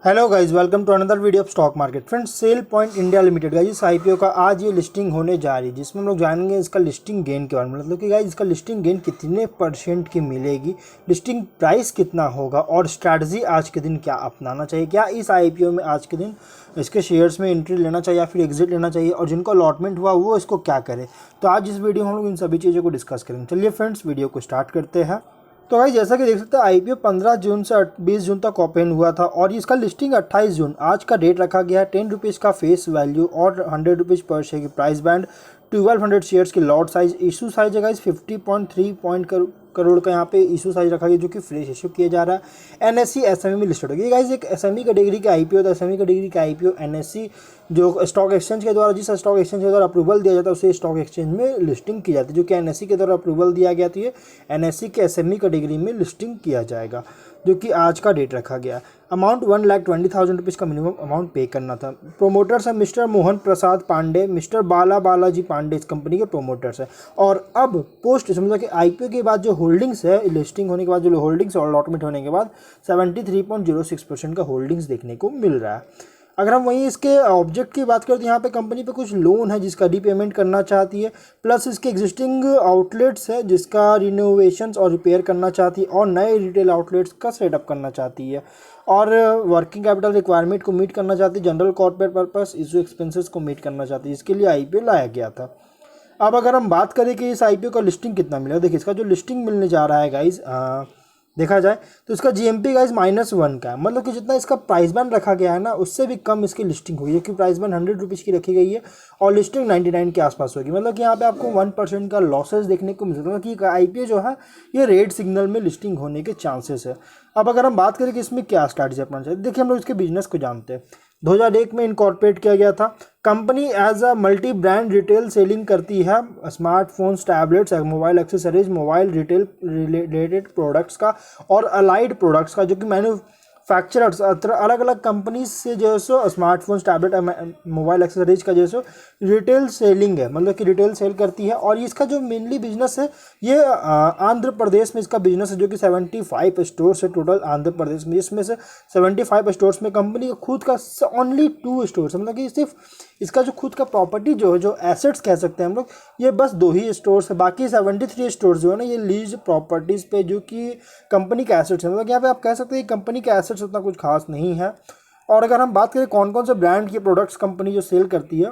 Hello guys, welcome to another video of stock market. Friends, sell point India limited guys इस IPO का आज ये listing होने जा रही है, जिसमें हम लोग जानेंगे इसका लिस्टिंग गेन के बारे में। मतलब कि गाइस इसका लिस्टिंग गेन कितने परसेंट की मिलेगी, लिस्टिंग प्राइस कितना होगा और स्ट्रैटेजी आज के दिन क्या अपनाना चाहिए, क्या इस आईपीओ में आज के दिन इसके शेयर्स में एंट्री लेना चाहिए या फिर एग्जिट लेना चाहिए, और जिनको अलॉटमेंट हुआ वो इसको क्या करे। तो आज इस वीडियो में हम लोग इन सभी चीज़ों को डिस्कस करेंगे। चलिए फ्रेंड्स, वीडियो को स्टार्ट करते हैं। तो भाई जैसा कि देख सकते हैं, आईपीओ 15 जून से 20 जून तक ओपन हुआ था और इसका लिस्टिंग 28 जून आज का डेट रखा गया है। 10 रुपीज़ का फेस वैल्यू और 100 रुपीज़ पर शेयर की प्राइस बैंड, 1200 शेयर्स की लॉट साइज, इशू साइज है गाइस 50.3 करोड़ का यहाँ पे इशू साइज रखा गया, जो कि फ्रेश इशू किया जा रहा है। एनएससी एसएमई में लिस्टेड होगी गाइस। एक एसएमई कैटेगरी का आईपीओ, तो एसएमई कैटेगरी का आईपीओ एनएससी जो स्टॉक एक्सचेंज के द्वारा, जिस स्टॉक एक्सचेंज के द्वारा अप्रूवल दिया जाता है उसे स्टॉक एक्सचेंज में लिस्टिंग की जाती है, जो कि एनएससी के द्वारा अप्रूवल दिया गया। तो ये एनएससी के एसएमई कैटेगरी में लिस्टिंग किया जाएगा, जो कि आज का डेट रखा गया। अमाउंट 1,20,000 रुपीज़ का मिनिमम अमाउंट पे करना था। प्रोमोटर्स हैं मिस्टर मोहन प्रसाद पांडे, मिस्टर बालाजी पांडे इस कंपनी के प्रोमोटर्स हैं। और अब पोस्ट समझा कि आईपीओ के बाद जो होल्डिंग्स है, लिस्टिंग होने के बाद जो होल्डिंग्स और अलॉटमेंट होने के बाद 73.06% का होल्डिंग्स देखने को मिल रहा है। अगर हम वहीं इसके ऑब्जेक्ट की बात करें तो यहाँ पे कंपनी पे कुछ लोन है जिसका रीपेमेंट करना चाहती है, प्लस इसके एग्जिस्टिंग आउटलेट्स है जिसका रिनोवेशंस और रिपेयर करना चाहती है, और नए रिटेल आउटलेट्स का सेटअप करना चाहती है, और वर्किंग कैपिटल रिक्वायरमेंट को मीट करना चाहती है, general corporate purpose issue expenses को मीट करना चाहती है। इसके लिए आईपीओ लाया गया था। अब अगर हम बात करें कि इस आईपीओ का लिस्टिंग कितना मिलेगा, देखिए इसका जो लिस्टिंग मिलने जा रहा है गाइज, देखा जाए तो इसका जीएमपी गाइज -1 का है। मतलब कि जितना इसका प्राइस बैंड रखा गया है ना, उससे भी कम इसकी लिस्टिंग हुई है, क्योंकि प्राइस बैंड 100 रुपीज़ की रखी गई है और लिस्टिंग 99 के आसपास होगी। मतलब कि यहाँ पे आपको 1% का लॉसेस देखने को मिल सकता है कि आईपीओ जो है ये रेड सिग्नल में लिस्टिंग होने के चांसेस है। अब अगर हम बात करें कि इसमें क्या स्ट्रैटेजी अपनाना चाहिए, देखिए हम लोग इसके बिजनेस को जानते हैं। 2001 में इनकॉर्पोरेट किया गया था। Company as a multi brand retail selling करती है smartphones, tablets, mobile accessories, mobile retail related products का और अलाइड प्रोडक्ट्स का, जो कि मैन्युफैक्चरर्स अलग अलग कंपनी से जो है सो स्मार्टफोन्स, टैबलेट, मोबाइल एक्सेसरीज का जो है सो रिटेल सेलिंग है, मतलब कि रिटेल सेल करती है। और इसका जो मेनली बिजनेस है ये आंध्र प्रदेश में इसका बिजनेस है, जो कि 75 स्टोर्स है टोटल आंध्र प्रदेश में। इसमें से 75 स्टोर्स में कंपनी का खुद का ओनली 2 स्टोर्स, मतलब कि सिर्फ इसका जो खुद का प्रॉपर्टी जो एसेट्स कह सकते हैं हम लोग, ये बस 2 ही स्टोर्स है। बाकी 73 स्टोर्स जो है ना, ये लीज प्रॉपर्टीज़ पे जो कि कंपनी के एसेट्स है। मतलब यहाँ पे आप कह सकते हैं कंपनी के एसेट्स उतना कुछ खास नहीं है। और अगर हम बात करें कौन कौन से ब्रांड के प्रोडक्ट्स कंपनी जो सेल करती है,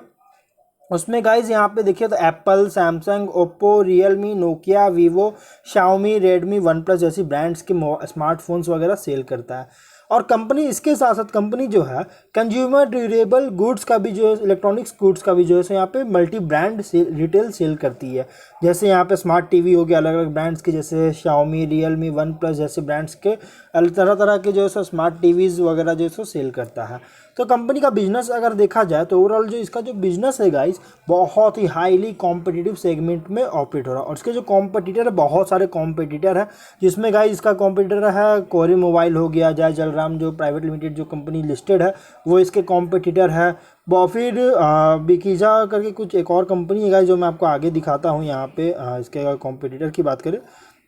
उसमें गाइज यहाँ पे देखिए तो Apple, Samsung, Oppo, Realme, Nokia, Vivo, Xiaomi, Redmi, one plus जैसी ब्रांड्स के स्मार्टफोन्स वगैरह सेल करता है। और कंपनी इसके साथ साथ कंपनी जो है कंज्यूमर ड्यूरेबल गुड्स का भी, जो है इलेक्ट्रॉनिक्स गुड्स का भी जो है यहाँ पे मल्टी ब्रांड रिटेल सेल करती है। जैसे यहाँ पे स्मार्ट टीवी हो गया अलग अलग ब्रांड्स के, जैसे शाओमी, रियलमी, वन प्लस जैसे ब्रांड्स के तरह तरह के जो है स्मार्ट टीवीज़ वगैरह जो है सेल करता है। तो कंपनी का बिजनेस अगर देखा जाए तो ओवरऑल जो इसका जो बिजनेस है गाइस, बहुत ही हाईली कॉम्पिटिटिव सेगमेंट में ऑपरेट हो रहा है। और इसके जो कॉम्पिटिटर है, बहुत सारे कॉम्पिटिटर है, जिसमें गाइस इसका कॉम्पिटिटर है कोरी मोबाइल हो गया, जय जलराम जो प्राइवेट लिमिटेड जो कंपनी लिस्टेड है वो इसके कॉम्पिटिटर है। फिर बिकीजा करके कुछ एक और कंपनी है गाइस, जो मैं आपको आगे दिखाता हूँ। यहाँ पे इसके कॉम्पिटिटर की बात करें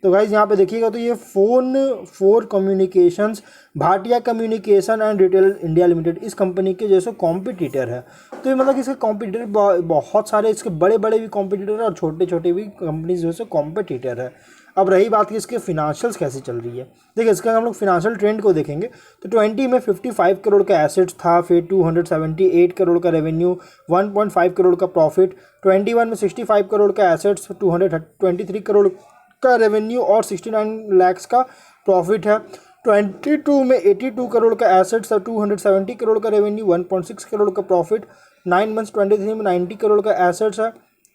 तो गाइज यहाँ पे देखिएगा तो ये four communications, Bhatia communication and retail India limited इस कंपनी के जैसे कॉम्पिटिटर है। तो ये मतलब इसके कॉम्पिटिटर बहुत सारे, इसके बड़े बड़े भी कॉम्पिटिटर है और छोटे छोटे भी कंपनीज जो है कॉम्पिटिटर है। अब रही बात कि इसके फिनेंशियल्स कैसे चल रही है, देखिए इसका हम लोग फिनेंशियल ट्रेंड को देखेंगे तो 20 में 55 करोड़ का एसेट्स था, फिर 278 करोड़ का रेवेन्यू, 1.5 करोड़ का प्रॉफिट। 21 में 65 करोड़ का एसेट्स, 223 करोड़ का रेवेन्यू और 69 लाख का प्रॉफिट है। 22 में 82 करोड़ का एसेट्स है, 270 करोड़ का रेवेन्यू, 1.6 करोड़ का प्रॉफिट। 9 मंथ्स 23 में 90 करोड़ का एसेट्स है,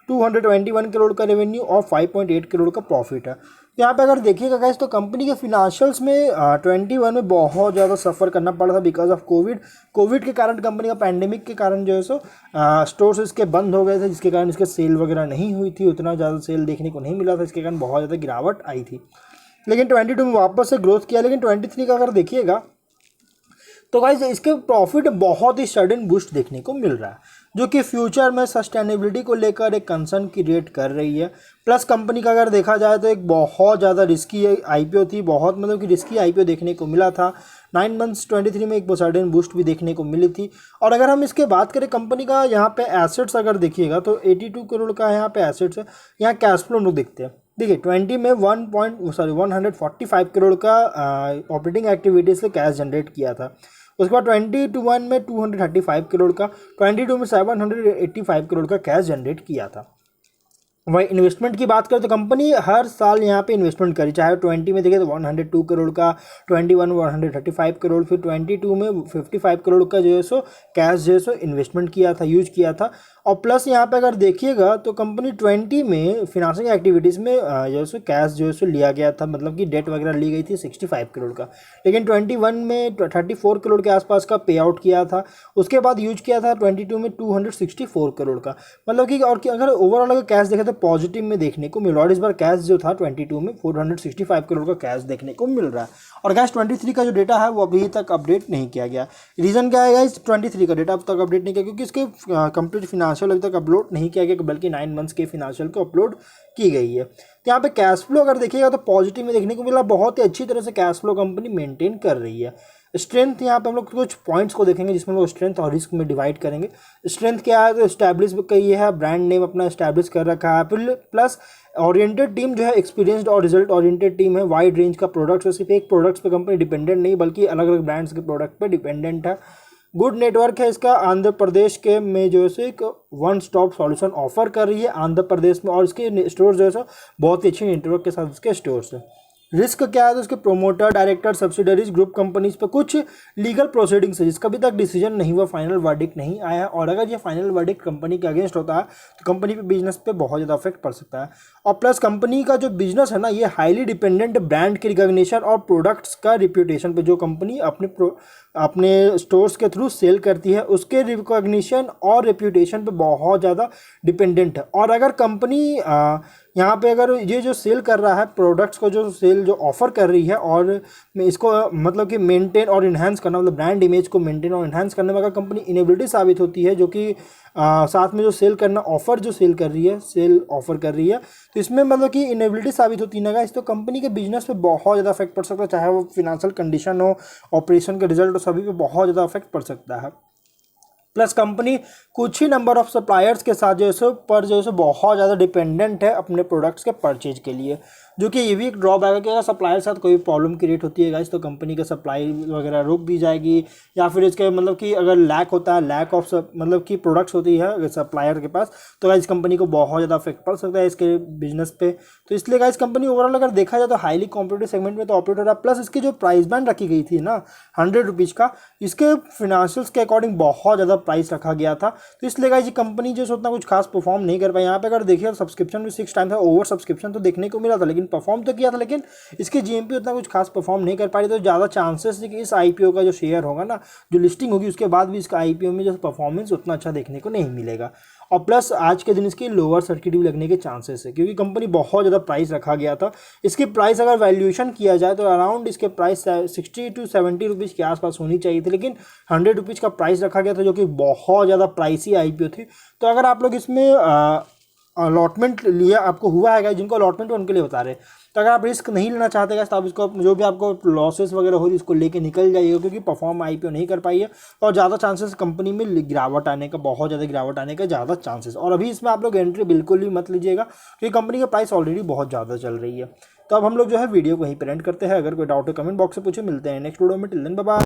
221 करोड़ का रेवेन्यू और 5.8 करोड़ का प्रॉफिट है। यहाँ पे अगर देखिएगा गाइस तो कंपनी के फिनेंशियल्स में 21 में बहुत ज़्यादा सफ़र करना पड़ा था बिकॉज ऑफ कोविड के कारण, कंपनी का पैंडेमिक के कारण जो है सो स्टोर्स इसके बंद हो गए थे, जिसके कारण इसके सेल वगैरह नहीं हुई थी, उतना ज़्यादा सेल देखने को नहीं मिला था, इसके कारण बहुत ज़्यादा गिरावट आई थी। लेकिन 22 में वापस से ग्रोथ किया। लेकिन 23 का अगर देखिएगा तो गाइस इसके प्रॉफिट बहुत ही सडन बूस्ट देखने को मिल रहा है। जो कि फ्यूचर में सस्टेनेबिलिटी को लेकर एक कंसर्न क्रिएट कर रही है। प्लस कंपनी का अगर देखा जाए तो एक बहुत ज़्यादा रिस्की आईपीओ थी, बहुत मतलब कि रिस्की आईपीओ देखने को मिला था। 9 मंथ्स 23 में एक सडन बूस्ट भी देखने को मिली थी। और अगर हम इसके बात करें कंपनी का यहाँ पे एसेट्स अगर देखिएगा तो 82 करोड़ का यहाँ पे एसेट्स है। यहाँ कैश फ्लो हम लोग देखते हैं, देखिए 20 में 145 करोड़ का ऑपरेटिंग एक्टिविटीज़ से कैश जनरेट किया था। उसके बाद 21 में 235 करोड़ का, 22 में 785 करोड़ का कैश जनरेट किया था। वही इन्वेस्टमेंट की बात करें तो कंपनी हर साल यहाँ पे इन्वेस्टमेंट करी, चाहे 20 में देखें तो 102 करोड़ का, 21 में 135 करोड़, फिर 22 में 55 करोड़ का जो है सो कैश जो है सो इन्वेस्टमेंट किया था, यूज किया था। और प्लस यहाँ पे अगर देखिएगा तो कंपनी 20 में फिनेंसिंग एक्टिविटीज़ में जो है सो कैश जो है सो लिया गया था, मतलब कि डेट वगैरह ली गई थी 65 करोड़ का, लेकिन 21 में 34 करोड़ के आसपास का पे आउट किया था। उसके बाद यूज किया था 22 में 264 करोड़ का, मतलब कि और कि अगर ओवरऑल अगर कैश देखें तो पॉजिटिव में देखने को मिल रहा है। और इस बार कैश जो था 22 में 465 करोड़ का कैश देखने को मिल रहा है। और गैस 23 का जो डेटा है वो अभी तक अपडेट नहीं किया गया। रीज़न क्या है गाइस 23 का डेटा अब तक अपडेट नहीं किया, क्योंकि इसके कंप्लीट फिनेंशियल अभी तक अपलोड नहीं किया गया, बल्कि 9 मंथ्स के फिनेंशियल को अपलोड की गई है। तो यहाँ पे कैश फ्लो अगर देखिएगा तो पॉजिटिव में देखने को मिला, बहुत ही अच्छी तरह से कैश फ्लो कंपनी मेंटेन कर रही है। स्ट्रेंथ यहाँ पे हम लोग कुछ पॉइंट्स को देखेंगे जिसमें हम लोग स्ट्रेंथ और रिस्क में डिवाइड करेंगे। स्ट्रेंथ क्या है तो एस्टैब्लिश कही है, ब्रांड नेम अपना एस्टैब्लिश कर रखा है, प्लस ओरिएंटेड टीम जो है एक्सपीरियंस्ड और रिजल्ट ओरिएंटेड टीम है। वाइड रेंज का प्रोडक्ट्स है, सिर्फ एक प्रोडक्ट्स पे कंपनी डिपेंडेंट नहीं बल्कि अलग अलग ब्रांड्स के प्रोडक्ट पे डिपेंडेंट है। गुड नेटवर्क है इसका, आंध्र प्रदेश के में जो है एक वन स्टॉप सॉल्यूशन ऑफर कर रही है आंध्र प्रदेश में, और इसके स्टोर जो है बहुत ही अच्छे नेटवर्क के साथ इसके स्टोर्स है। रिस्क क्या है तो उसके promoter, director, subsidiaries, group companies पे कुछ लीगल प्रोसीडिंग्स है जिसका अभी तक डिसीजन नहीं हुआ, फाइनल वर्डिक्ट नहीं आया है। और अगर ये फाइनल वर्डिक्ट कंपनी के अगेंस्ट होता है तो कंपनी पे बिजनेस पे बहुत ज़्यादा इफेक्ट पड़ सकता है। और प्लस कंपनी का जो बिजनेस है ना ये हाईली डिपेंडेंट ब्रांड के रिकॉग्निशन और प्रोडक्ट्स का रिप्यूटेशन पे, जो कंपनी अपने स्टोर्स के थ्रू सेल करती है उसके रिकॉग्निशन और रेप्यूटेशन पे बहुत ज़्यादा डिपेंडेंट है। और अगर कंपनी यहाँ पे अगर ये जो सेल कर रहा है प्रोडक्ट्स को, जो सेल जो ऑफर कर रही है, और इसको मतलब कि मेंटेन और इन्हांस करना, मतलब ब्रांड इमेज को मेंटेन और इन्हांस करने में अगर कंपनी इनेबिलिटी साबित होती है, जो कि साथ में जो सेल करना ऑफर जो सेल कर रही है, सेल ऑफर कर रही है, तो इसमें मतलब कि इनेबिलिटी साबित होती है ना गाइस, तो कंपनी के बिजनेस पे बहुत ज़्यादा इफेक्ट पड़ सकता है, चाहे वो फिनेंशियल कंडीशन हो, ऑपरेशन के रिजल्ट हो, सभी पे बहुत ज़्यादा इफेक्ट पड़ सकता है। प्लस कंपनी कुछ ही नंबर ऑफ सप्लायर्स के साथ जो है बहुत ज़्यादा डिपेंडेंट है अपने प्रोडक्ट्स के परचेज के लिए, जो कि ये भी एक ड्रॉबैक है कि अगर सप्लायर के साथ कोई प्रॉब्लम क्रिएट होती है गाइस तो कंपनी का सप्लाई वगैरह रुक भी जाएगी, या फिर इसके मतलब कि अगर लैक होता है, लैक ऑफ मतलब कि प्रोडक्ट्स होती है अगर सप्लायर के पास, तो गाइस कंपनी को बहुत ज़्यादा इफेक्ट पड़ सकता है इसके बिजनेस पे। तो इसलिए गाइस कंपनी ओवरऑल अगर देखा जाए तो हाईली कॉम्पिटिटिव सेगमेंट में तो ऑपरेट हो रहा है। प्लस इसकी जो प्राइस बैंड रखी गई थी ना 100 रुपीज़ का, इसके फिनेंशियल्स के अकॉर्डिंग बहुत ज़्यादा प्राइस रखा गया था, तो इसलिए गाइस ये कंपनी जो उतना कुछ खास परफॉर्म नहीं कर पाई। यहाँ पे अगर देखिए सब्सक्रिप्शन भी 6 टाइम था, ओवर सब्सक्रिप्शन तो देखने को मिला था, लेकिन परफॉर्म तो किया था, लेकिन इसकी जीएमपी उतना कुछ खास परफॉर्म नहीं कर पाई। तो ज़्यादा चांसेस है कि इस आईपीओ का जो शेयर होगा ना, जो लिस्टिंग होगी उसके बाद भी इसका आईपीओ में जो परफॉर्मेंस उतना अच्छा देखने को नहीं मिलेगा। और प्लस आज के दिन इसकी लोअर सर्किट भी लगने के चांसेस है, क्योंकि कंपनी बहुत ज़्यादा प्राइस रखा गया था। इसकी प्राइस अगर वैल्यूएशन किया जाए तो अराउंड इसके प्राइस 60 to 70 रुपीज़ के आसपास होनी चाहिए थी, लेकिन 100 रुपीज़ का प्राइस रखा गया था, जो कि बहुत ज़्यादा प्राइसी आईपीओ थी। तो अगर आप लोग इसमें अलॉटमेंट लिया आपको हुआ है, जिनको अलॉटमेंट उनके लिए बता रहे, तो अगर आप रिस्क नहीं लेना चाहते हैं तो आप इसको जो भी आपको लॉसेस वगैरह हो रही इसको लेके निकल जाइएगा, क्योंकि परफॉर्म आईपीओ नहीं कर पाई है और ज़्यादा चांसेस कंपनी में गिरावट आने का, बहुत ज़्यादा गिरावट आने का ज़्यादा चांसेस। और अभी इसमें आप लोग एंट्री बिल्कुल भी मत लीजिएगा, क्योंकि कंपनी का प्राइस ऑलरेडी बहुत ज़्यादा चल रही है। तो अब हम लोग जो है वीडियो को यहीं पर एंड करते हैं। अगर कोई डाउट है कमेंट बॉक्स से पूछे। मिलते हैं नेक्स्ट वीडियो में। Till then bye bye.